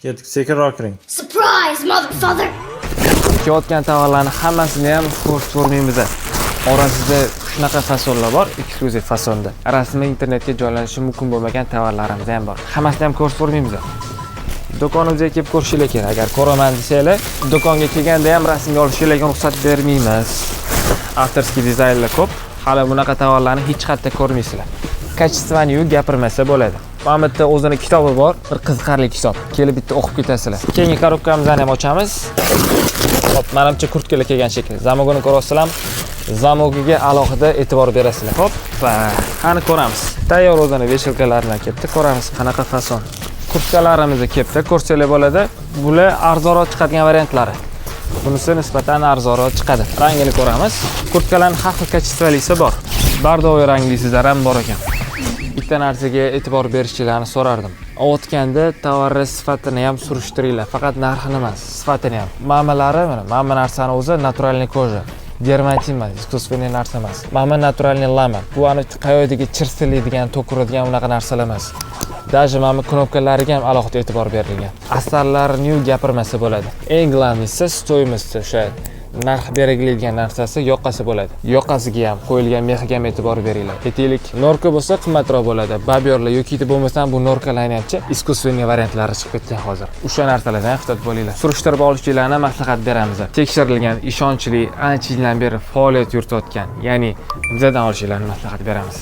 Ketdik, sekinroq kiring. Surprise, motherfucker! Kelayotgan tovarlarning hammasini ham ko'rsatib ko'rmaymiz. Orasida shunaqa fasonlar bor, eksklyuziv fasonda. Rasmiy internetga joylanishi mumkin bo'lmagan tovarlarimiz ham bor. Hammasini ham ko'rsatib ko'rmaymiz. Do'konimizga kelib ko'rishinglar kerak. Agar ko'raman desanglar, do'konga kelganda ham rasmga olishinglarga ruxsat bermaymiz. Avtorskiy dizaynlar ko'p. Hali bunaqa tovarlarni hech qayerda ko'rmaysizlar. Kачествоni gapirmasa bo'ladi. Mana bitta o'zini kitobi bor, bir qiziqarli kitob. Kelib bitta o'qib ketasizlar. Keyingi korobkamizni ham ochamiz. Hop, menimcha kurtkalar kelgan shekilli. Zamogini ko'rasizlarmi? Zamogiga alohida e'tibor berasizlar. Hop, va qani ko'ramiz. Tayyor o'zini veshilkalardan kelibdi. Ko'ramiz qanaqa fason. Kurtkalarimizni kelibdi, ko'rsanglar bo'ladi. Bular arzonroq chiqadigan variantlari. Bunisi nisbatan arzonroq chiqadi. Rangini ko'ramiz. Kurtkalarning har xil kачестволisi bor. Bardovoy ranglisizlar ham bor ekan. Bitta narsaga e'tibor berishingizni so'rardim. O'tganda tovarning sifatini ham surishtiringlar. Faqat narxini emas, sifatini ham. Ma'malari, mana narsani o'zi naturalniy koja. Dermatin emas, искусственный narsa emas. Mana naturalniy lama. Bu ani qayoqdagi chirsiladigan, to'kuradigan unaqa narsalar emas. Даже mana knopkalariga ham alohida e'tibor berilgan. Asarlarni gapirmasa bo'ladi. Eng glavnisi stoyimizda o'sha narx belgilangan narsasi yoqasi bo'ladi. Yoqasiga ham qo'yilgan mexga ham e'tibor beringlar. Aytaylik, norka bo'lsa qimmatroq bo'ladi. Babyorlar yoki bo'lmasam bu norkalarni hamchi искусственный variantlari chiqib ketgan hozir. O'sha narsalardan ehtiyot bo'linglar. Surishtirib olishinglarni maslahat beramiz. Tekshirilgan, ishonchli, ancha yildan beri faoliyat yuritayotgan, ya'ni bizdan olishinglarni maslahat beramiz.